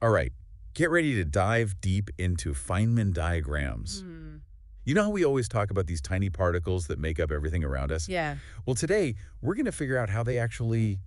All right, get ready to dive deep into Feynman diagrams. Hmm. You know how we always talk about these tiny particles that make up everything around us? Yeah, Well, today we're going to figure out how they actually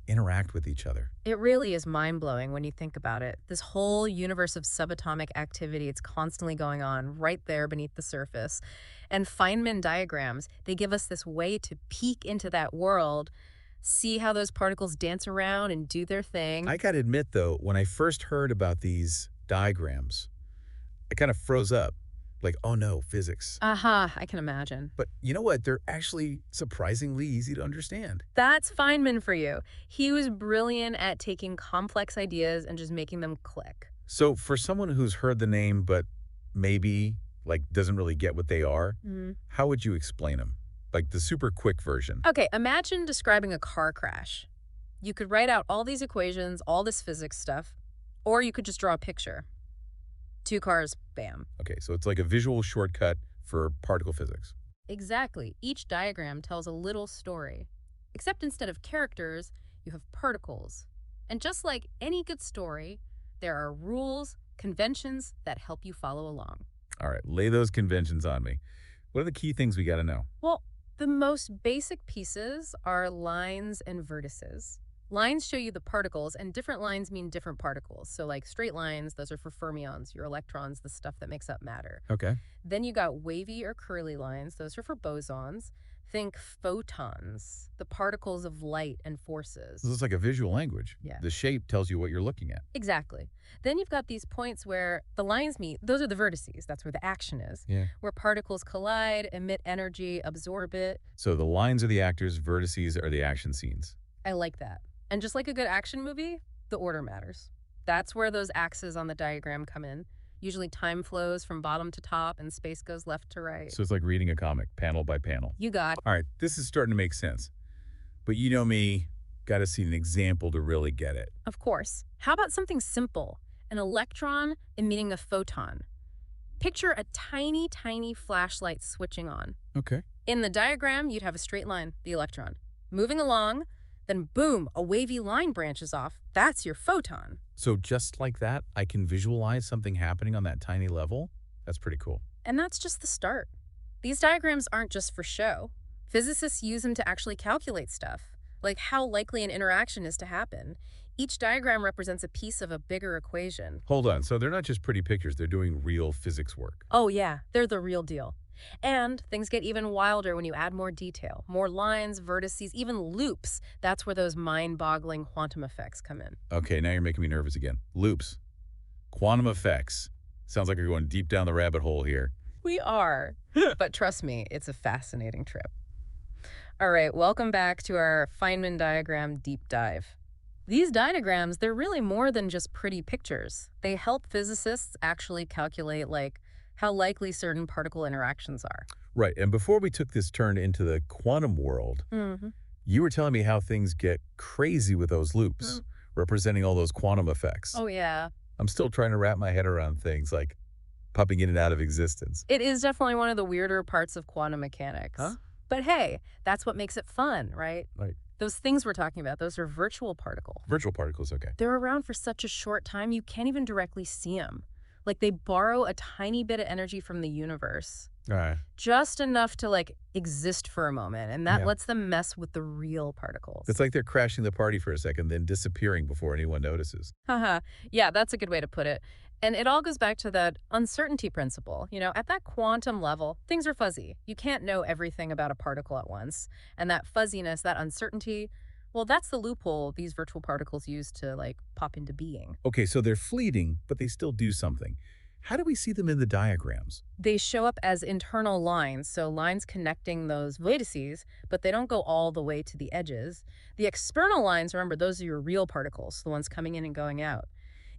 interact with each other. it really is mind-blowing when you think about it. This whole universe of subatomic activity, it's constantly going on right there beneath the surface. And Feynman diagrams, they give us this way to peek into that world, see how those particles dance around and do their thing. I got to admit, though, when I first heard about these diagrams, I kind of froze up. Like, oh no, physics. Aha, I can imagine. But you know what? They're actually surprisingly easy to understand. That's Feynman for you. He was brilliant at taking complex ideas and just making them click. So for someone who's heard the name but maybe doesn't really get what they are, how would you explain them? Like the super quick version. Okay, imagine describing a car crash. You could write out all these equations, all this physics stuff, or you could just draw a picture. Two cars, bam. Okay, so it's like a visual shortcut for particle physics. Exactly. Each diagram tells a little story. Except instead of characters, you have particles. And just like any good story, there are rules, conventions that help you follow along. All right, lay those conventions on me. What are the key things we got to know? Well, the most basic pieces are lines and vertices. Lines show you the particles, and different lines mean different particles. So like straight lines, those are for fermions, your electrons, the stuff that makes up matter. Okay. Then you got wavy or curly lines, those are for bosons. Think photons, the particles of light and forces. This is like a visual language. Yeah. The shape tells you what you're looking at. Exactly. Then you've got these points where the lines meet, those are the vertices, that's where the action is. Yeah. Where particles collide, emit energy, absorb it. So the lines are the actors, vertices are the action scenes. I like that. And just like a good action movie, the order matters. That's where those axes on the diagram come in. Usually time flows from bottom to top and space goes left to right. So it's like reading a comic, panel by panel. You got All right, this is starting to make sense. But you know me, got to see an example to really get it. Of course. How about something simple? An electron emitting a photon. Picture a tiny, tiny flashlight switching on. Okay. In the diagram, you'd have a straight line, the electron. Moving along, then boom, a wavy line branches off. That's your photon. So just like that, I can visualize something happening on that tiny level? That's pretty cool. And that's just the start. These diagrams aren't just for show. Physicists use them to actually calculate stuff, like how likely an interaction is to happen. Each diagram represents a piece of a bigger equation. Hold on, so they're not just pretty pictures, they're doing real physics work. Oh yeah, they're the real deal. And things get even wilder when you add more detail, more lines, vertices, even loops. That's where those mind-boggling quantum effects come in. Okay, now you're making me nervous again. Loops. Quantum effects. Sounds like you're going deep down the rabbit hole here. We are. But trust me, it's a fascinating trip. All right, welcome back to our Feynman diagram deep dive. These diagrams, they're really more than just pretty pictures. They help physicists actually calculate, how likely certain particle interactions are. Right, and before we took this turn into the quantum world, you were telling me how things get crazy with those loops, representing all those quantum effects. Oh, yeah. I'm still trying to wrap my head around things like popping in and out of existence. It is definitely one of the weirder parts of quantum mechanics. Huh? But hey, that's what makes it fun, right? Right. Those things we're talking about, those are virtual particles. Virtual particles, okay. They're around for such a short time, you can't even directly see them. Like they borrow a tiny bit of energy from the universe. All right. Just enough to exist for a moment. And that Yeah. lets them mess with the real particles. It's like they're crashing the party for a second, then disappearing before anyone notices. Haha. Yeah, that's a good way to put it. And it all goes back to that uncertainty principle. At that quantum level, things are fuzzy. You can't know everything about a particle at once. And that fuzziness, that uncertainty, well, that's the loophole these virtual particles use to pop into being. Okay, so they're fleeting, but they still do something. How do we see them in the diagrams? They show up as internal lines, so lines connecting those vertices, but they don't go all the way to the edges. The external lines, remember, those are your real particles, the ones coming in and going out.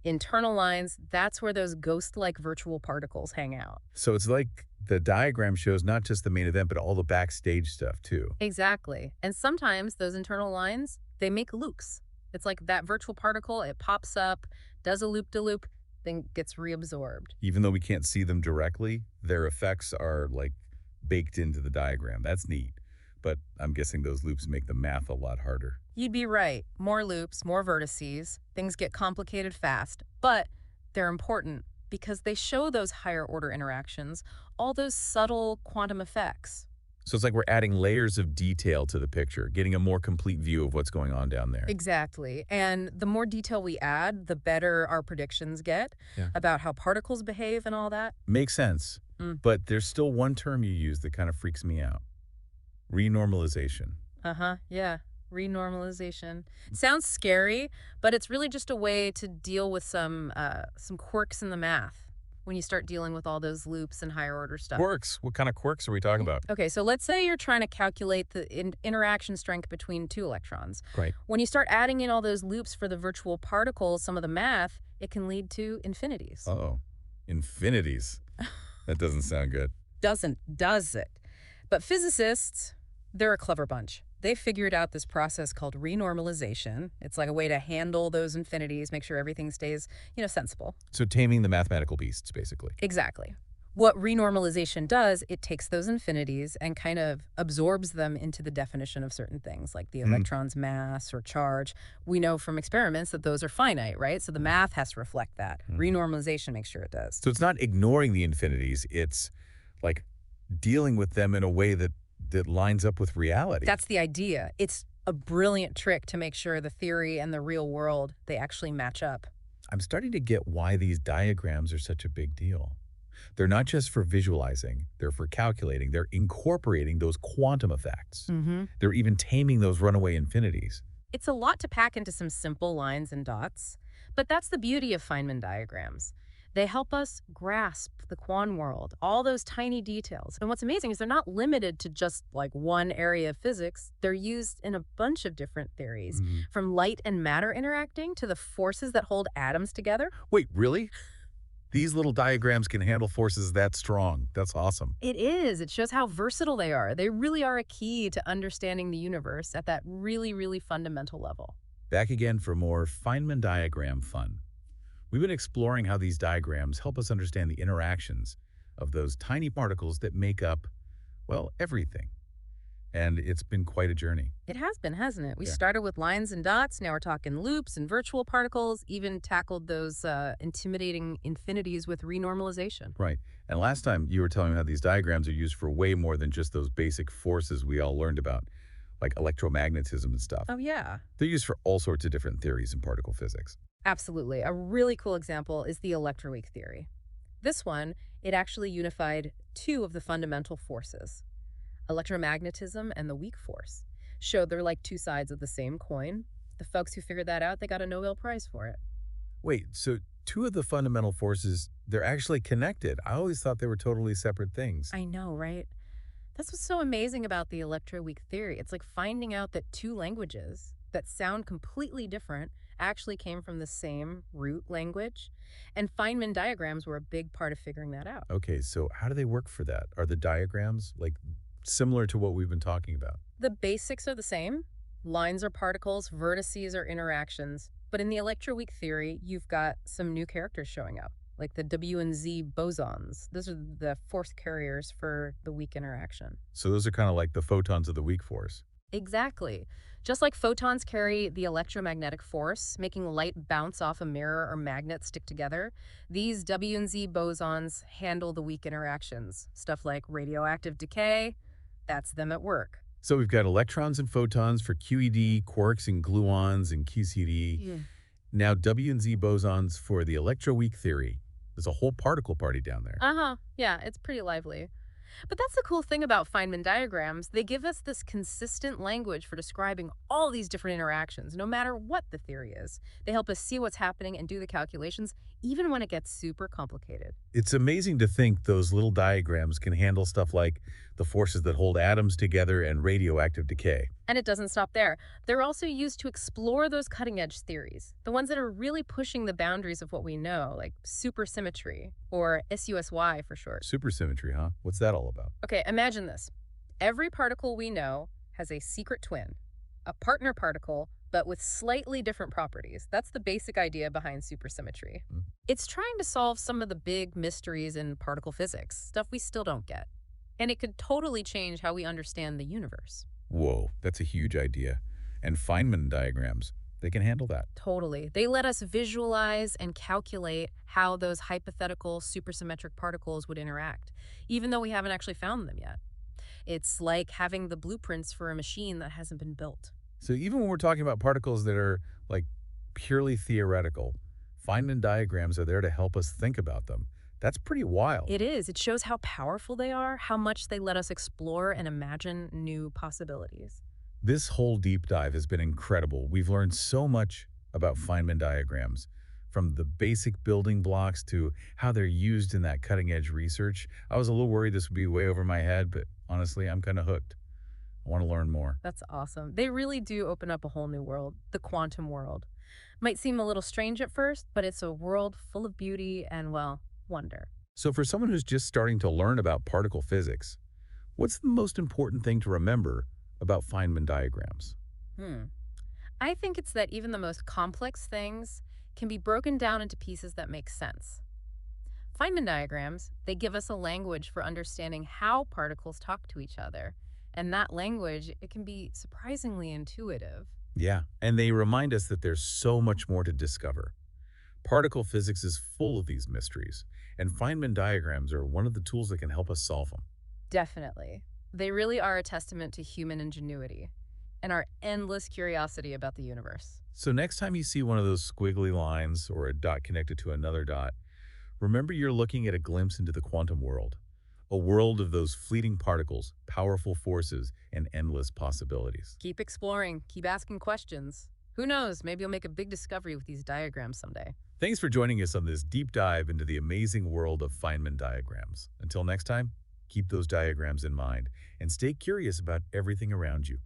Internal lines, that's where those ghost-like virtual particles hang out. So it's like the diagram shows not just the main event, but all the backstage stuff too. Exactly. And sometimes those internal lines, they make loops. It's like that virtual particle, it pops up, does a loop-de-loop, then gets reabsorbed. Even though we can't see them directly, their effects are baked into the diagram. That's neat. But I'm guessing those loops make the math a lot harder. You'd be right. More loops, more vertices. Things get complicated fast, but they're important because they show those higher order interactions, all those subtle quantum effects. So it's like we're adding layers of detail to the picture, getting a more complete view of what's going on down there. Exactly. And the more detail we add, the better our predictions get Yeah. about how particles behave and all that. Makes sense. Mm. But there's still one term you use that kind of freaks me out. Renormalization. Uh-huh. Yeah. Renormalization. Sounds scary, but it's really just a way to deal with some quirks in the math when you start dealing with all those loops and higher order stuff. Quirks. What kind of quirks are we talking about? Okay, so let's say you're trying to calculate the interaction strength between two electrons. Right. When you start adding in all those loops for the virtual particles, some of the math, it can lead to infinities. Uh-oh. Infinities. That doesn't sound good. Does it? But physicists, they're a clever bunch. They figured out this process called renormalization. It's like a way to handle those infinities, make sure everything stays, sensible. So taming the mathematical beasts, basically. Exactly. What renormalization does, it takes those infinities and kind of absorbs them into the definition of certain things, like the electron's mass or charge. We know from experiments that those are finite, right? So the math has to reflect that. Renormalization makes sure it does. So it's not ignoring the infinities. It's like dealing with them in a way that lines up with reality. That's the idea. It's a brilliant trick to make sure the theory and the real world, they actually match up. I'm starting to get why these diagrams are such a big deal. They're not just for visualizing, they're for calculating, they're incorporating those quantum effects. They're even taming those runaway infinities. It's a lot to pack into some simple lines and dots, but that's the beauty of Feynman diagrams. They help us grasp the quantum world, all those tiny details. And what's amazing is they're not limited to just like one area of physics. They're used in a bunch of different theories, from light and matter interacting to the forces that hold atoms together. Wait, really? These little diagrams can handle forces that strong. That's awesome. It is. It shows how versatile they are. They really are a key to understanding the universe at that really, really fundamental level. Back again for more Feynman diagram fun. We've been exploring how these diagrams help us understand the interactions of those tiny particles that make up, well, everything. And it's been quite a journey. It has been, hasn't it? We Yeah. started with lines and dots. Now we're talking loops and virtual particles, even tackled those intimidating infinities with renormalization. Right. And last time you were telling me how these diagrams are used for way more than just those basic forces we all learned about, like electromagnetism and stuff. Oh, yeah. They're used for all sorts of different theories in particle physics. Absolutely. A really cool example is the electroweak theory. This one, it actually unified two of the fundamental forces, electromagnetism and the weak force. Showed they're like two sides of the same coin. The folks who figured that out, they got a Nobel Prize for it. Wait, so two of the fundamental forces, they're actually connected. I always thought they were totally separate things. I know, right? That's what's so amazing about the electroweak theory. It's like finding out that two languages that sound completely different actually came from the same root language. And Feynman diagrams were a big part of figuring that out. Okay, so how do they work for that? Are the diagrams like similar to what we've been talking about? The basics are the same. Lines are particles, vertices are interactions. But in the electroweak theory, you've got some new characters showing up, like the W and Z bosons. Those are the force carriers for the weak interaction. So those are kind of like the photons of the weak force. Exactly. Just like photons carry the electromagnetic force, making light bounce off a mirror or magnet stick together, these W and Z bosons handle the weak interactions. Stuff like radioactive decay, that's them at work. So we've got electrons and photons for QED, quarks and gluons and QCD. Now W and Z bosons for the electroweak theory. There's a whole particle party down there. Uh-huh. Yeah, it's pretty lively. But that's the cool thing about Feynman diagrams. They give us this consistent language for describing all these different interactions, no matter what the theory is. They help us see what's happening and do the calculations, even when it gets super complicated. It's amazing to think those little diagrams can handle stuff like the forces that hold atoms together and radioactive decay. And it doesn't stop there. They're also used to explore those cutting-edge theories, the ones that are really pushing the boundaries of what we know, like supersymmetry, or SUSY for short. Supersymmetry, huh? What's that all about? Okay, imagine this. Every particle we know has a secret twin, a partner particle, but with slightly different properties. That's the basic idea behind supersymmetry. It's trying to solve some of the big mysteries in particle physics, stuff we still don't get. And it could totally change how we understand the universe. Whoa, that's a huge idea. And Feynman diagrams, they can handle that. Totally. They let us visualize and calculate how those hypothetical supersymmetric particles would interact, even though we haven't actually found them yet. It's like having the blueprints for a machine that hasn't been built. So even when we're talking about particles that are like purely theoretical, Feynman diagrams are there to help us think about them. That's pretty wild. It is. It shows how powerful they are, how much they let us explore and imagine new possibilities. This whole deep dive has been incredible. We've learned so much about Feynman diagrams, from the basic building blocks to how they're used in that cutting-edge research. I was a little worried this would be way over my head, but honestly, I'm kind of hooked. I want to learn more. That's awesome. They really do open up a whole new world, the quantum world. Might seem a little strange at first, but it's a world full of beauty and, well, wonder. So for someone who's just starting to learn about particle physics, what's the most important thing to remember about Feynman diagrams? Hmm. I think it's that even the most complex things can be broken down into pieces that make sense. Feynman diagrams, they give us a language for understanding how particles talk to each other. And that language, it can be surprisingly intuitive. Yeah, and they remind us that there's so much more to discover. Particle physics is full of these mysteries, and Feynman diagrams are one of the tools that can help us solve them. Definitely. They really are a testament to human ingenuity and our endless curiosity about the universe. So next time you see one of those squiggly lines or a dot connected to another dot, remember you're looking at a glimpse into the quantum world, a world of those fleeting particles, powerful forces, and endless possibilities. Keep exploring, keep asking questions. Who knows, maybe you'll make a big discovery with these diagrams someday. Thanks for joining us on this deep dive into the amazing world of Feynman diagrams. Until next time, keep those diagrams in mind and stay curious about everything around you.